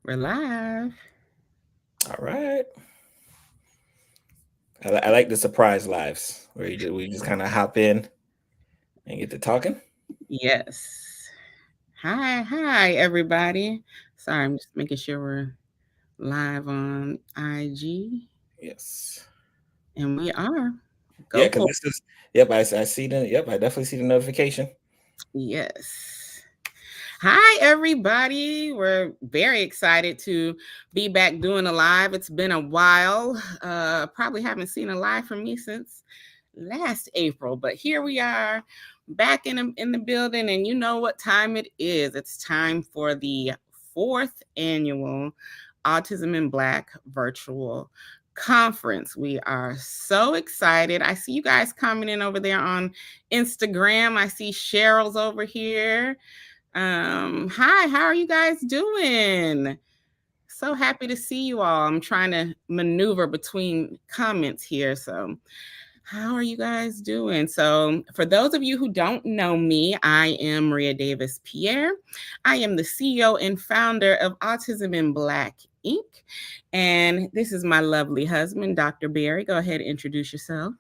We're live. All right. I like the surprise lives where we just kind of hop in and get to talking. Yes. Hi, everybody. Sorry, I'm just making sure we're live on IG. Yes. And we are. Yeah, Go because for this is yep. I see the yep. I definitely see the notification. it. Yes. Hi, everybody. We're very excited to be back doing a live. It's been a while. Probably haven't seen a live from me since last April, but here we are back in the building, and you know what time it is. It's time for the fourth annual Autism in Black virtual conference. We are so excited. I see you guys commenting over there on Instagram. I see Cheryl's over here. Hi, how are you guys doing? So happy to see you all. I'm trying to maneuver between comments here. So, how are you guys doing? So, for those of you who don't know me, I am Maria Davis Pierre. I am the CEO and founder of Autism in Black Inc. And this is my lovely husband, Dr. Barry. Go ahead and introduce yourself.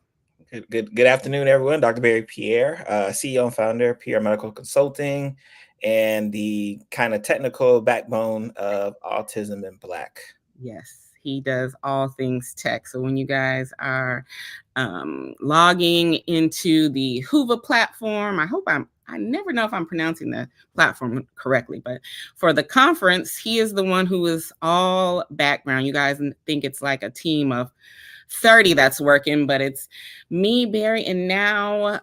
Good afternoon, everyone. Dr. Barry Pierre, CEO and founder, Pierre Medical Consulting, and the kind of technical backbone of Autism in Black. Yes, he does all things tech. So when you guys are logging into the Hoover platform, I never know if I'm pronouncing the platform correctly, but for the conference, he is the one who is all background. You guys think it's like a team of 30 that's working, but it's me, Barry, and now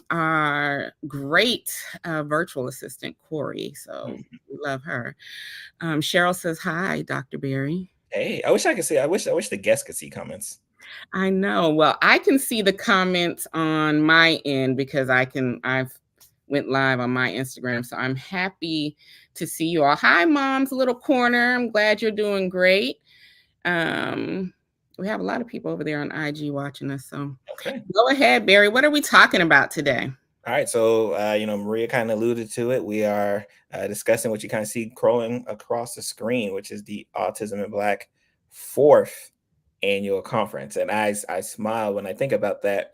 our great virtual assistant, Corey. So we love her. Cheryl says, hi, Dr. Barry. Hey, I wish I could see. I wish the guests could see comments. I know. Well, I can see the comments on my end because I've went live on my Instagram. So I'm happy to see you all. Hi, Mom's Little Corner. I'm glad you're doing great. We have a lot of people over there on IG watching us. So Okay. go ahead, Barry. What are we talking about today? All right, so Maria kind of alluded to it. We are discussing what you kind of see crawling across the screen, which is the Autism in Black fourth annual conference. And I smile when I think about that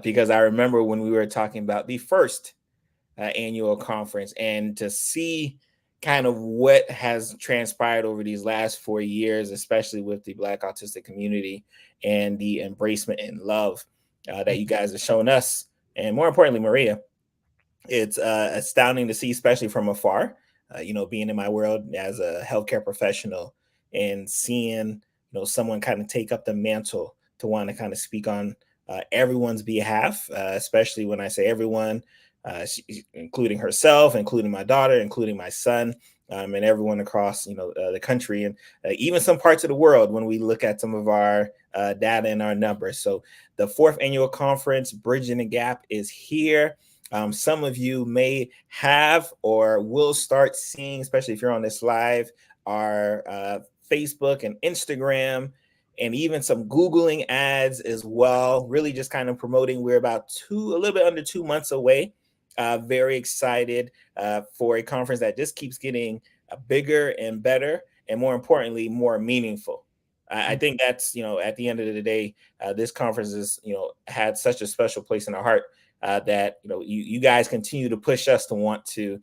because I remember when we were talking about the first annual conference, and to see kind of what has transpired over these last 4 years, especially with the Black autistic community and the embracement and love that you guys have shown us, and more importantly, Maria, it's astounding to see, especially from afar. Being in my world as a healthcare professional and seeing someone kind of take up the mantle to want to kind of speak on everyone's behalf, especially when I say everyone, including herself, including my daughter, including my son, and everyone across the country, and even some parts of the world when we look at some of our data and our numbers. So the fourth annual conference, Bridging the Gap, is here. Some of you may have or will start seeing, especially if you're on this live, our Facebook and Instagram, and even some Googling ads as well. Really just kind of promoting. We're about a little bit under 2 months away. Very excited for a conference that just keeps getting bigger and better, and more importantly, more meaningful. I think that's, at the end of the day, this conference is, had such a special place in our heart that, you guys continue to push us to want to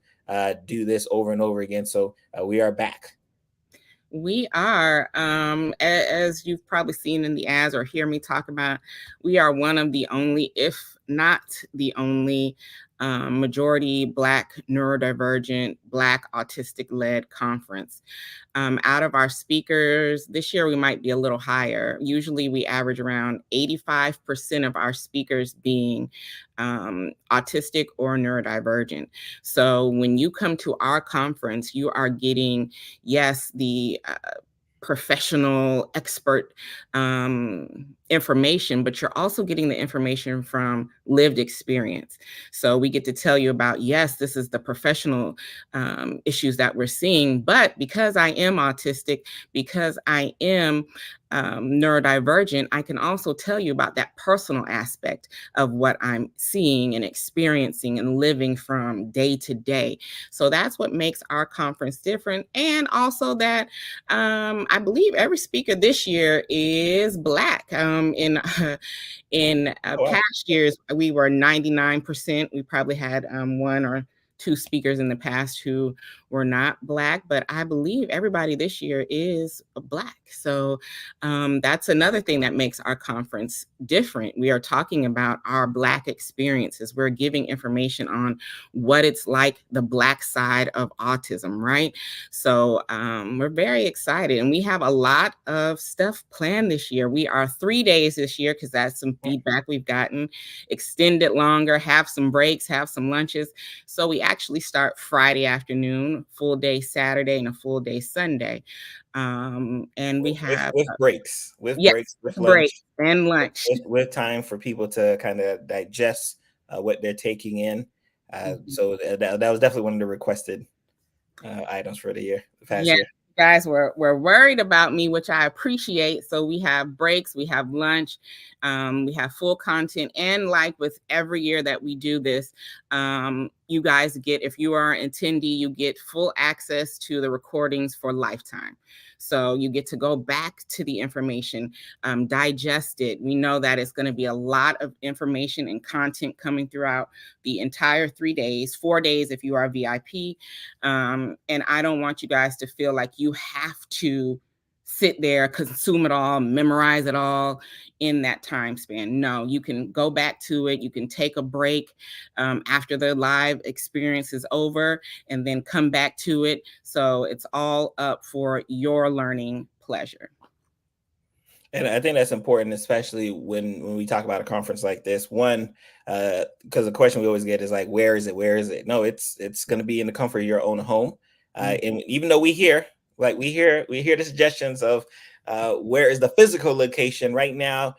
do this over and over again. So we are back. We are, as you've probably seen in the ads or hear me talk about, we are one of the only, if not the only, majority Black neurodivergent, Black autistic led conference. Out of our speakers, this year we might be a little higher. Usually we average around 85% of our speakers being autistic or neurodivergent. So when you come to our conference, you are getting, yes, the professional expert information, but you're also getting the information from lived experience. So we get to tell you about, yes, this is the professional issues that we're seeing, but because I am autistic, because I am neurodivergent, I can also tell you about that personal aspect of what I'm seeing and experiencing and living from day to day. So that's what makes our conference different. And also that I believe every speaker this year is Black. In Oh, wow. past years, we were 99%. We probably had one or two speakers in the past who were not Black, but I believe everybody this year is Black. So that's another thing that makes our conference different. We are talking about our Black experiences. We're giving information on what it's like, the Black side of autism, right? So we're very excited, and we have a lot of stuff planned this year. We are 3 days this year because that's some feedback we've gotten. Extend it longer, have some breaks, have some lunches. So we actually start Friday afternoon, full day Saturday, and a full day Sunday. And we have With breaks, yes, with break lunch, and lunch. with time for people to kind of digest what they're taking in. Mhm. So that was definitely one of the requested items for the past Yeah, year. guys were worried about me, which I appreciate. So we have breaks, we have lunch, we have full content, and like with every year that we do this, you guys get, if you are an attendee, you get full access to the recordings for lifetime. So you get to go back to the information, digest it. We know that it's going to be a lot of information and content coming throughout the entire 3 days, 4 days if you are VIP. And I don't want you guys to feel like you have to sit there, consume it all, memorize it all in that time span. No, you can go back to it. You can take a break after the live experience is over and then come back to it. So it's all up for your learning pleasure. And I think that's important, especially when we talk about a conference like this. One, because the question we always get is like, "Where is it? Where is it?" No, it's going to be in the comfort of your own home. Mm. And even though we hear the suggestions of where is the physical location right now.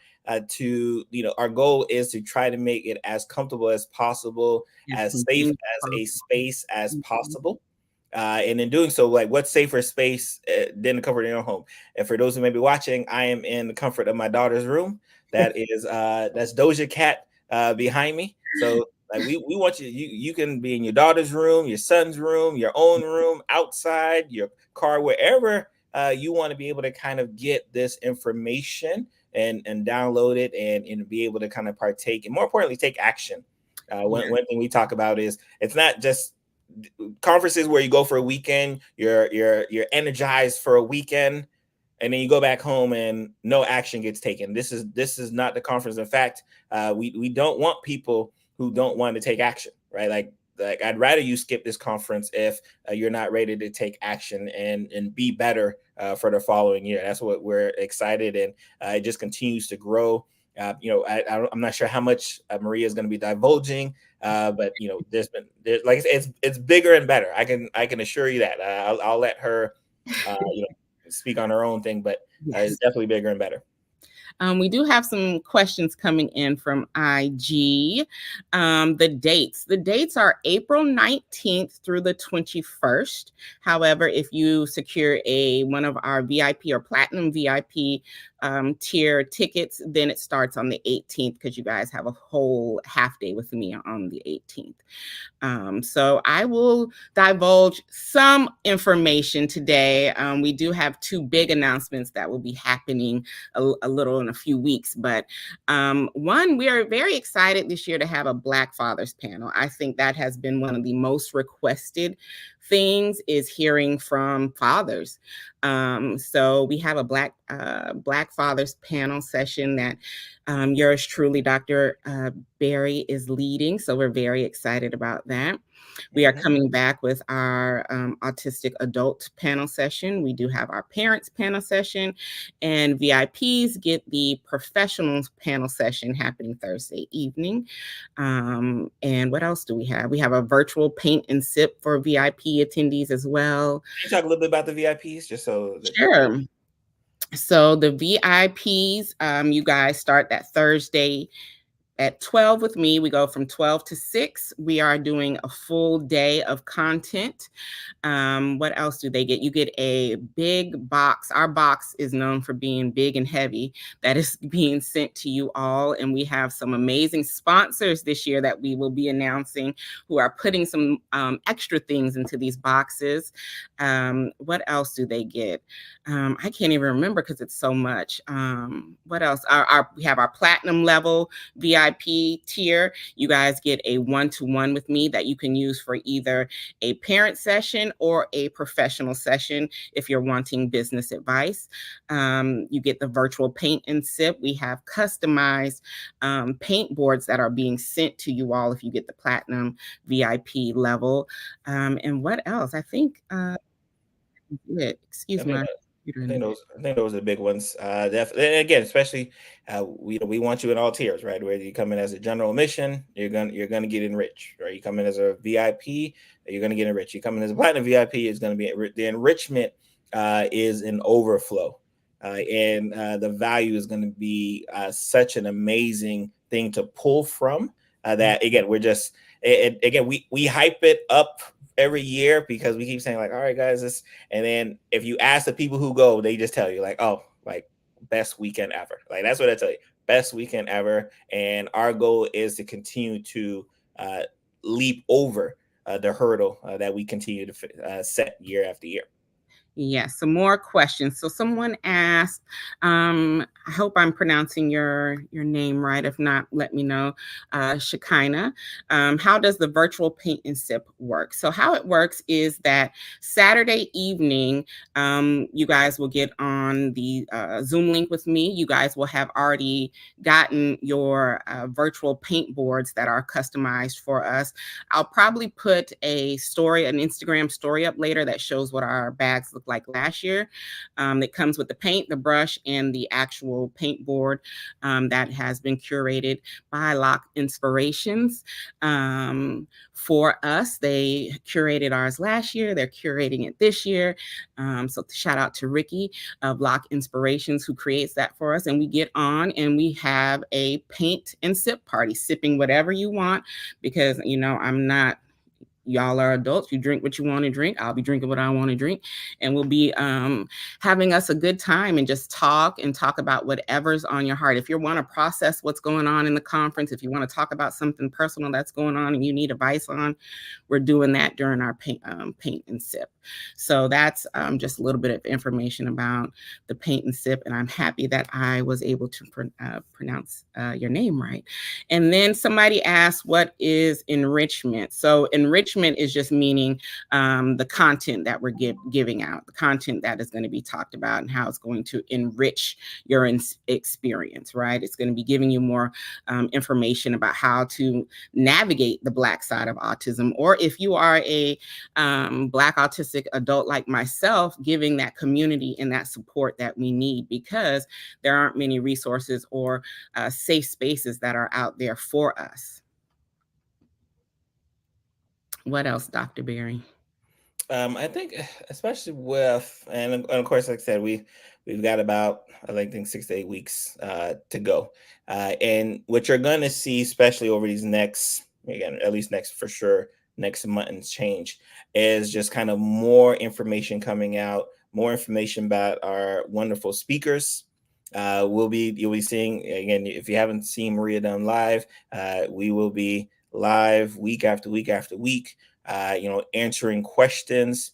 To our goal is to try to make it as comfortable as possible, As as safe convenient as as a space as possible. possible. And in doing so, like, what safer space than the comfort of your home? And for those who may be watching, I am in the comfort of my daughter's room. That's Doja Cat behind me. So like we want you can be in your daughter's room, your son's room, your own room, outside, your car, wherever you want to be able to kind of get this information and download it and be able to kind of partake and more importantly take action. Yeah. One thing we talk about is it's not just conferences where you go for a weekend, you're energized for a weekend, and then you go back home and no action gets taken. This is not the conference. In fact, we don't want people who don't want to take action, right? Like I'd rather you skip this conference if you're not ready to take action and be better for the following year. That's what we're excited, and it just continues to grow. I'm not sure how much Maria is going to be divulging, but like it's bigger and better. I can assure you that. I'll let her, speak on her own thing, but it's Yes. definitely bigger and better. We do have some questions coming in from IG. The dates are April 19th through the 21st. However, if you secure one of our VIP or platinum VIP tier tickets, then it starts on the 18th because you guys have a whole half day with me on the 18th. So I will divulge some information today. We do have two big announcements that will be happening a little in a few weeks. But one, we are very excited this year to have a Black Fathers panel. I think that has been one of the most requested things, is hearing from fathers. So we have a Black Fathers panel session that yours truly, Dr. Barry, is leading. So we're very excited about that. We are Mhm. coming back with our autistic adult panel session. We do have our parents panel session, and VIPs get the professionals panel session happening Thursday evening. And what else do we have? We have a virtual paint and sip for VIP attendees as well. Can you talk a little bit about the VIPs, just so that Sure. So the VIPs, you guys start that Thursday at 12 with me. We go from 12 to 6. We are doing a full day of content. What else do they get? You get a big box. Our box is known for being big and heavy. That is being sent to you all. And we have some amazing sponsors this year that we will be announcing who are putting some extra things into these boxes. What else do they get? I can't even remember because it's so much. What else? We have our platinum level VIP tier. You guys get a one-to-one with me that you can use for either a parent session or a professional session if you're wanting business advice. You get the virtual paint and sip. We have customized paint boards that are being sent to you all if you get the platinum VIP level. And what else? I think, I excuse think my computer in the back. I think those are the big ones. Definitely, and again, especially we want you in all tiers, right? Whether you come in as a general admission, you're gonna get enriched, right? You come in as a VIP, you're gonna get enriched. You come in as a platinum VIP, it's gonna be the enrichment is an overflow, and the value is going to be such an amazing thing to pull from. That again, we're just again we hype it up every year because we keep saying like, all right, guys, this, and then if you ask the people who go, they just tell you like, oh, like best weekend ever. Like that's what I tell you, best weekend ever. And our goal is to continue to uh, leap over the hurdle that we continue to set year after year. Yes, some more questions. So someone asked, I hope I'm pronouncing your name right. If not, let me know. Shekinah, how does the virtual paint and sip work? So how it works is that Saturday evening, you guys will get on the Zoom link with me. You guys will have already gotten your virtual paint boards that are customized for us. I'll probably put an Instagram story up later that shows what our bags look like last year. It comes with the paint, the brush, and the actual paint board that has been curated by Lock Inspirations. For us, they curated ours last year. They're curating it this year. So shout out to Ricky of Lock Inspirations who creates that for us. And we get on and we have a paint and sip party, sipping whatever you want because, I'm not, y'all are adults. You drink what you want to drink. I'll be drinking what I want to drink. And we'll be having us a good time and just talk about whatever's on your heart. If you want to process what's going on in the conference, if you want to talk about something personal that's going on and you need advice on, we're doing that during our paint and sip. So that's just a little bit of information about the paint and sip. And I'm happy that I was able to pronounce your name right. And then somebody asked, what is enrichment? So enrichment is just meaning the content that we're giving out, the content that is going to be talked about and how it's going to enrich your experience, right? It's going to be giving you more information about how to navigate the Black side of autism, or if you are a Black autistic adult like myself, giving that community and that support that we need, because there aren't many resources or safe spaces that are out there for us. What else, Dr. Berry? I think, especially with, and of course, like I said, we've got about I think 6 to 8 weeks to go, and what you're going to see, especially over these next, again, at least next for sure, next month and change, is just kind of more information coming out, more information about our wonderful speakers. You'll be seeing again if you haven't seen Maria done live, we will be live week after week after week. Answering questions,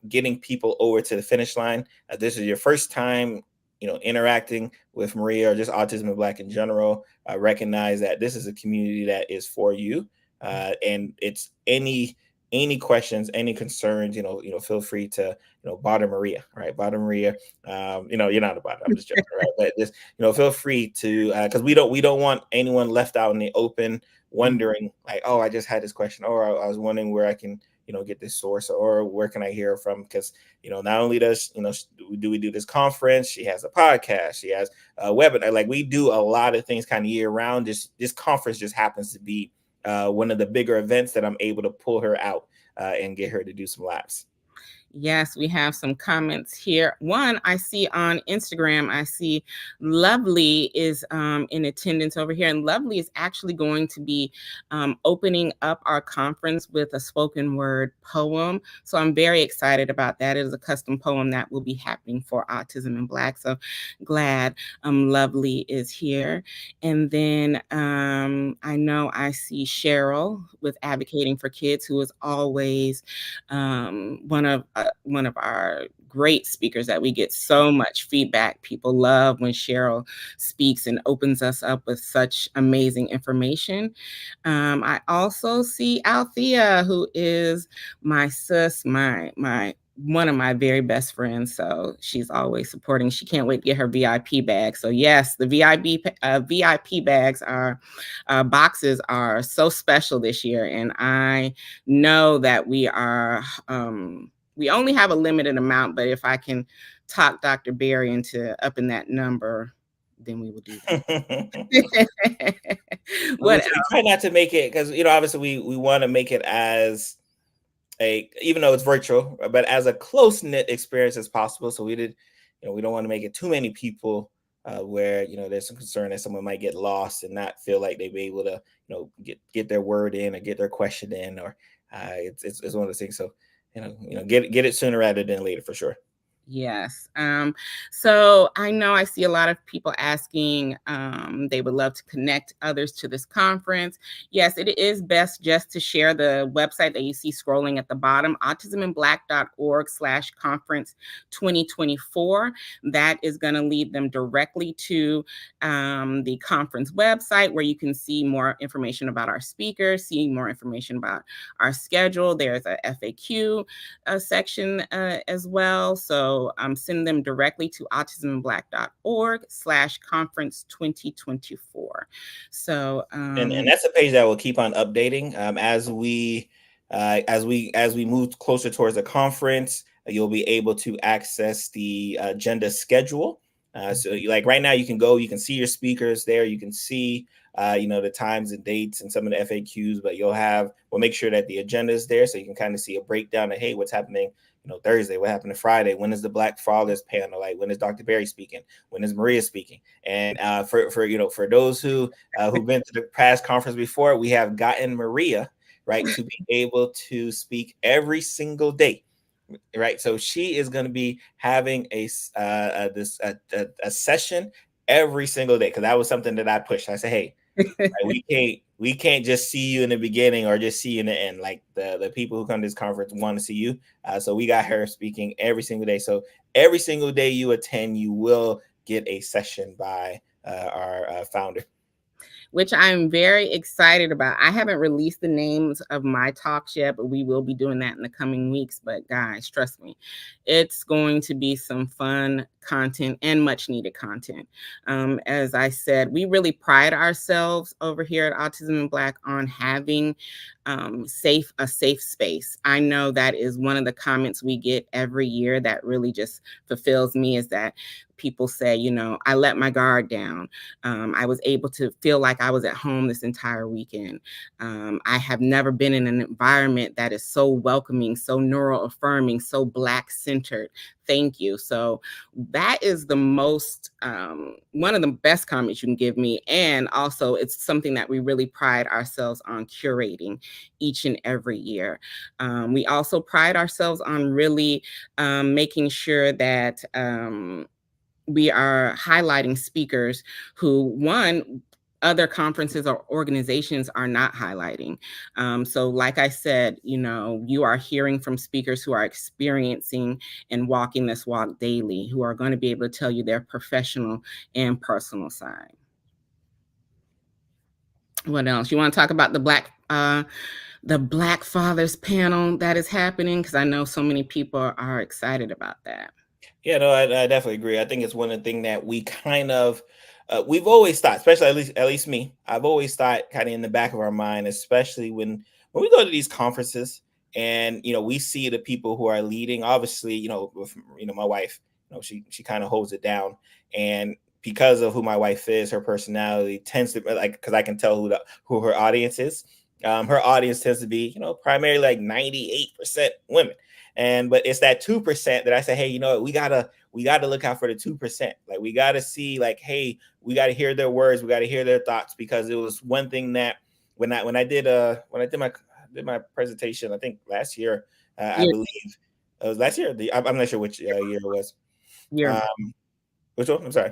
getting people over to the finish line. This is your first time, interacting with Maria or just Autism in Black in general. Recognize that this is a community that is for you, and it's any questions, any concerns, feel free to, bother Maria, right? Bother Maria. You're not a bother. I'm just joking, right? But just, feel free to, because we don't want anyone left out in the open wondering like, oh, I just had this question, or I was wondering where I can, get this source, or where can I hear from? Because, not only does, do we do this conference, she has a podcast, she has a webinar, like we do a lot of things kind of year round. This conference just happens to be one of the bigger events that I'm able to pull her out and get her to do some laps. Yes, we have some comments here. One I see on Instagram, I see Lovely is in attendance over here, and Lovely is actually going to be opening up our conference with a spoken word poem. So I'm very excited about that. It is a custom poem that will be happening for Autism in Black. So glad Lovely is here. And then I know I see Cheryl with Advocating for Kids, who is always one of our great speakers that we get so much feedback. People love when Cheryl speaks and opens us up with such amazing information. I also see Althea, who is my sis, my one of my very best friends. So she's always supporting. She can't wait to get her VIP bag. So yes, the VIP bags are boxes are so special this year, and I know that we only have a limited amount, but if I can talk Dr. Berry into upping that number, then we will do that. We, What we try not to make it because obviously we want to make it as even though it's virtual, but as a close knit experience as possible. So we don't want to make it too many people where there's some concern that someone might get lost and not feel like they be able to get their word in or get their question in, or it's one of those things. So get it sooner rather than later for sure. Yes. So I know I see a lot of people asking, they would love to connect others to this conference. Yes, it is best just to share the website that you see scrolling at the bottom, autisminblack.org/conference 2024. That is going to lead them directly to the conference website, where you can see more information about our speakers, see more information about our schedule. There's a FAQ section as well. So send them directly to autisminblack.org/conference 2024. So and that's a page that will keep on updating as we move closer towards the conference. You'll be able to access the agenda schedule. So like right now, you can see your speakers there. You can see the times and dates and some of the FAQs, but we'll make sure that the agenda is there so you can kind of see a breakdown of, hey, what's happening Thursday, what happened to Friday, when is the Black Fathers panel, like when is Dr. Berry speaking, when is Maria speaking. And for those who've been to the past conference before, we have gotten Maria right to be able to speak every single day. Right, so she is going to be having a session every single day, because that was something that I pushed. I said, hey, we can't just see you in the beginning or just see you in the end. Like the people who come to this conference want to see you. So we got her speaking every single day. So every single day you attend, you will get a session by our founder, which I'm very excited about. I haven't released the names of my talks yet, but we will be doing that in the coming weeks. But guys, trust me, it's going to be some fun content and much needed content. As I said, we really pride ourselves over here at Autism in Black on having a safe space. I know that is one of the comments we get every year that really just fulfills me, is that people say, I let my guard down. I was able to feel like I was at home this entire weekend. I have never been in an environment that is so welcoming, so neural affirming, so Black centered. Thank you. So that is the most, one of the best comments you can give me. And also it's something that we really pride ourselves on curating each and every year. We also pride ourselves on really making sure that we are highlighting speakers who, other conferences or organizations are not highlighting. So like I said, you are hearing from speakers who are experiencing and walking this walk daily, who are going to be able to tell you their professional and personal side. What else? You want to talk about the Black Fathers panel that is happening? Because I know so many people are excited about that. Yeah, no, I definitely agree. I think it's one of the things that we kind of we've always thought, especially at least me, I've always thought kind of in the back of our mind, especially when we go to these conferences and we see the people who are leading. Obviously, with my wife, she kind of holds it down, and because of who my wife is, her personality tends to, like, because I can tell who her audience is. Her audience tends to be, primarily like 98% women. But it's that 2% that I say, hey, we gotta look out for the 2%. Like we gotta see, like, hey, we gotta hear their words, we gotta hear their thoughts, because it was one thing that when I did my presentation, I think last year, I Year, believe it was last year. I'm not sure which year it was. year, Um, which one? I'm sorry.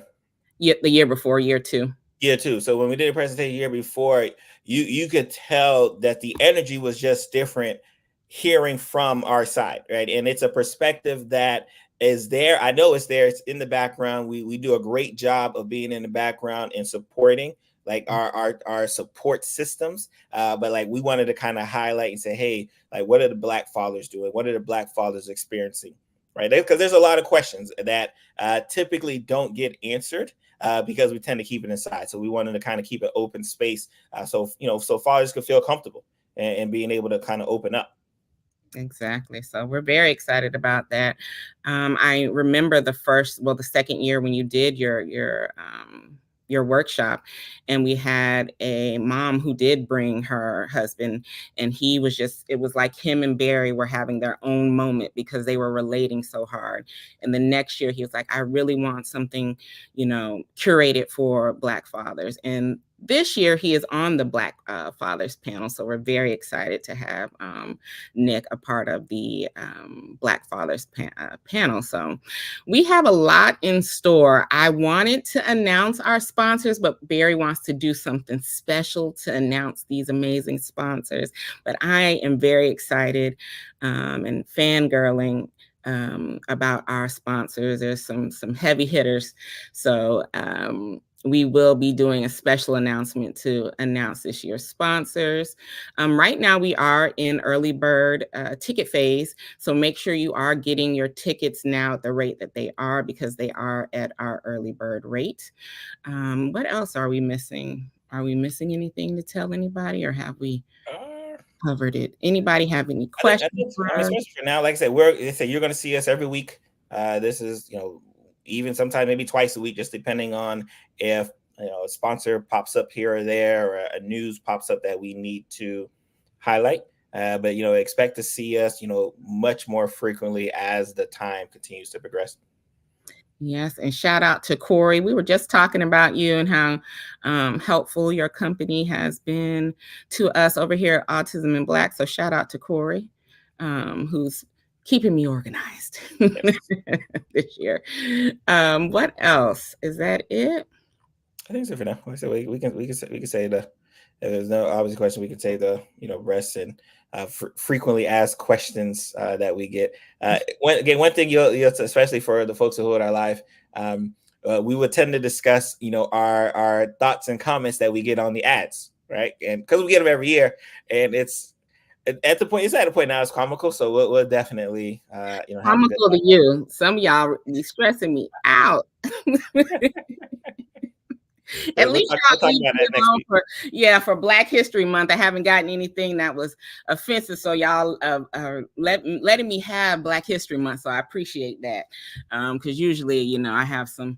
the year before, year two. Year two. So when we did a presentation year before, you could tell that the energy was just different hearing from our side, right? And it's a perspective that is there. I know it's there. It's in the background. We do a great job of being in the background and supporting like our support systems. But like we wanted to kind of highlight and say, hey, like what are the Black fathers doing? What are the Black fathers experiencing? Right? Because there's a lot of questions that typically don't get answered because we tend to keep it inside. So we wanted to kind of keep an open space, so fathers could feel comfortable and being able to kind of open up. Exactly. So we're very excited about that. I remember the second year when you did your workshop, and we had a mom who did bring her husband, and it was like him and Barry were having their own moment because they were relating so hard. And the next year he was like, I really want something, curated for Black fathers. And this year he is on the Black Fathers panel. So we're very excited to have Nick a part of the Black Fathers panel. So we have a lot in store. I wanted to announce our sponsors, but Barry wants to do something special to announce these amazing sponsors. But I am very excited and fangirling about our sponsors. There's some heavy hitters. So we will be doing a special announcement to announce this year's sponsors. Right now, we are in early bird ticket phase. So make sure you are getting your tickets now at the rate that they are, because they are at our early bird rate. What else are we missing? Are we missing anything to tell anybody, or have we covered it? Anybody have any questions for us? Especially for now, like I said, you're going to see us every week. This is, even sometimes maybe twice a week, just depending on if a sponsor pops up here or there, or a news pops up that we need to highlight. But expect to see us much more frequently as the time continues to progress. Yes, and shout out to Corey. We were just talking about you and how helpful your company has been to us over here at Autism in Black. So shout out to Corey, who's keeping me organized this year. What else? Is that it? I think so for now. Like I said, we can say the, if there's no obvious question, we can say the rest and frequently asked questions that we get. One thing you'll especially for the folks who are live, we would tend to discuss our thoughts and comments that we get on the ads, right? And because we get them every year, and it's at the point now it's comical, so we'll definitely have comical to you. Some of y'all be stressing me out. At least y'all for Black History Month. I haven't gotten anything that was offensive, so y'all are letting me have Black History Month. So I appreciate that, because usually, I have some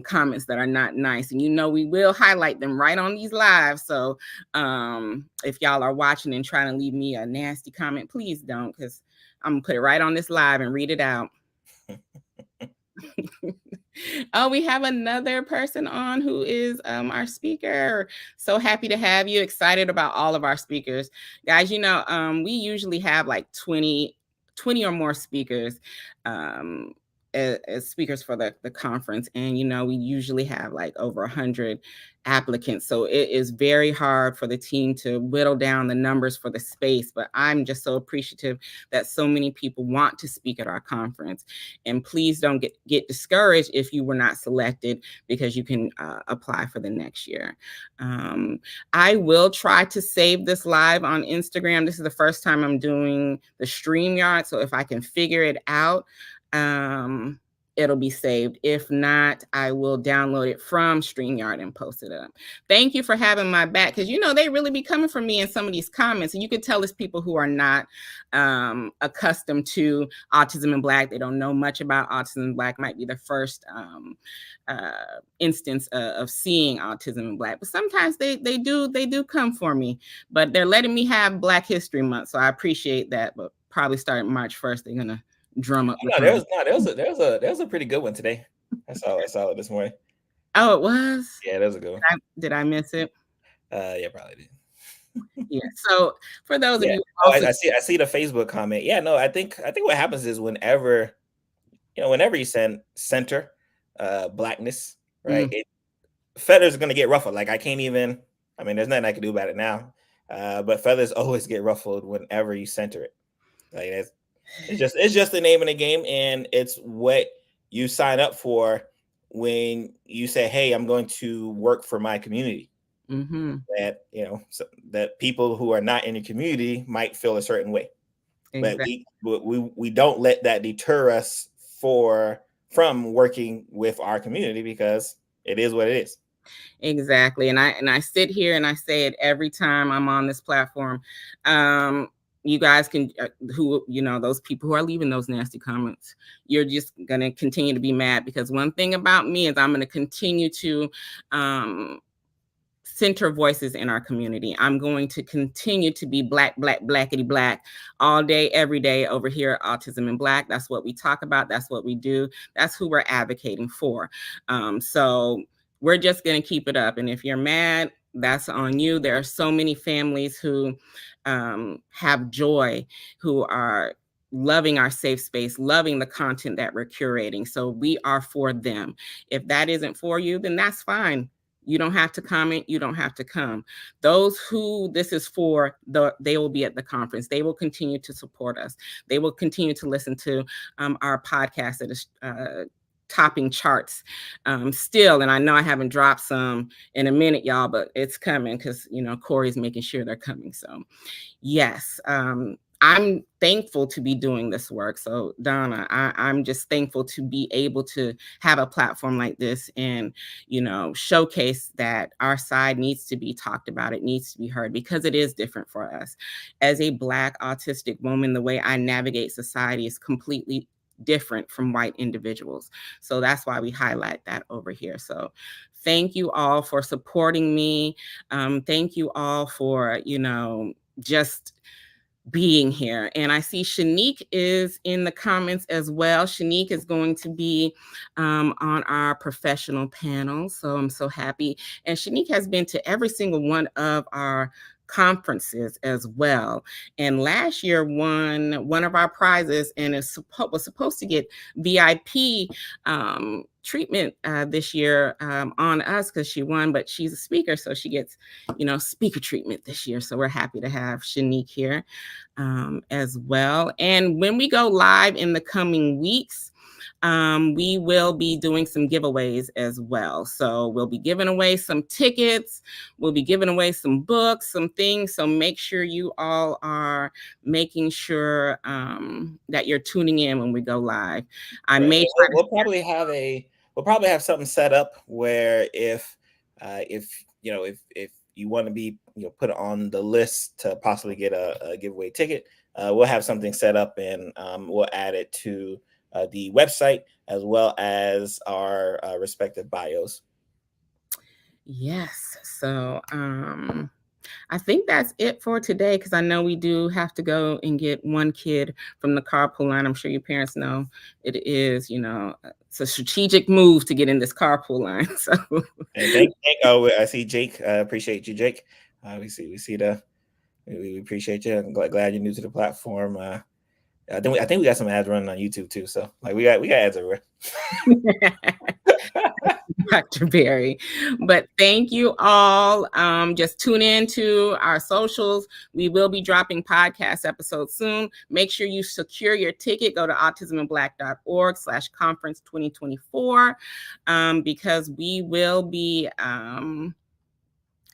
comments that are not nice, and we will highlight them right on these lives. So if y'all are watching and trying to leave me a nasty comment, please don't, because I'm gonna put it right on this live and read it out. Oh, we have another person on who is our speaker. So happy to have you. Excited about all of our speakers. Guys, we usually have like 20 or more speakers as speakers for the conference. And, we usually have like over 100 applicants. So it is very hard for the team to whittle down the numbers for the space. But I'm just so appreciative that so many people want to speak at our conference. And please don't get discouraged if you were not selected, because you can apply for the next year. I will try to save this live on Instagram. This is the first time I'm doing the StreamYard. So if I can figure it out, it'll be saved. If not, I will download it from StreamYard and post it up. Thank you for having my back, because they really be coming for me in some of these comments, and you could tell it's people who are not accustomed to Autism in Black. They don't know much about Autism in Black. Might be the first instance of seeing Autism in Black, but sometimes they do come for me. But they're letting me have Black History Month, so I appreciate that. But probably starting March 1st, they're gonna drum up the No, crowd. there was a pretty good one today. I saw it this morning. Oh, it was? Yeah, that was a good one. Did I miss it? Yeah, probably did. Yeah. So for those of Yeah. you Oh, also, I see the Facebook comment. Yeah, no, I think what happens is whenever you center blackness, right? Feathers are gonna get ruffled. Like I can't even. I mean, there's nothing I can do about it now. But feathers always get ruffled whenever you center it. Like it's just the name of the game, and it's what you sign up for when you say, "Hey, I'm going to work for my community." That that people who are not in the community might feel a certain way, exactly. but we don't let that deter us from working with our community, because it is what it is. Exactly. And I sit here and I say it every time I'm on this platform. You guys can, those people who are leaving those nasty comments, you're just going to continue to be mad, because one thing about me is I'm going to continue to center voices in our community. I'm going to continue to be black, blackity black all day, every day over here at Autism in Black. That's what we talk about. That's what we do. That's who we're advocating for. So we're just going to keep it up. And if you're mad, that's on you. There are so many families who have joy, who are loving our safe space, loving the content that we're curating. So we are for them. If that isn't for you, then that's fine. You don't have to comment. You don't have to come. Those who this is for, they will be at the conference. They will continue to support us. They will continue to listen to our podcast that is topping charts still. And I know I haven't dropped some in a minute, y'all, but it's coming, because, Corey's making sure they're coming. So yes, I'm thankful to be doing this work. So Donna, I'm just thankful to be able to have a platform like this and, showcase that our side needs to be talked about. It needs to be heard, because it is different for us. As a Black autistic woman, the way I navigate society is completely different from white individuals. So that's why we highlight that over here. So thank you all for supporting me. Thank you all for, just being here. And I see Shanique is in the comments as well. Shanique is going to be on our professional panel. So I'm so happy. And Shanique has been to every single one of our conferences as well. And last year won one of our prizes, and was supposed to get VIP treatment this year on us, because she won, but she's a speaker, so she gets speaker treatment this year. So we're happy to have Shanique here as well. And when we go live in the coming weeks, we will be doing some giveaways as well. So we'll be giving away some tickets. We'll be giving away some books, some things. So make sure you all are making sure that you're tuning in when we go live. I Right. may We'll probably have something set up where if you want to be put on the list to possibly get a giveaway ticket, we'll have something set up, and we'll add it to the website as well as our respective bios. Yes. So I think that's it for today, because I know we do have to go and get one kid from the carpool line. I'm sure your parents know it is, it's a strategic move to get in this carpool line. So and I see Jake. Appreciate you, Jake. We appreciate you. I'm glad you're new to the platform. I think we got some ads running on YouTube too. So like we got ads everywhere. Dr. Berry. But thank you all. Just tune in to our socials. We will be dropping podcast episodes soon. Make sure you secure your ticket. Go to autisminblack.org/conference 2024 because we will be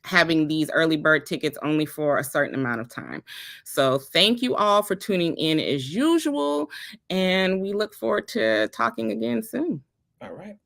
having these early bird tickets only for a certain amount of time. So thank you all for tuning in as usual, and we look forward to talking again soon. All right.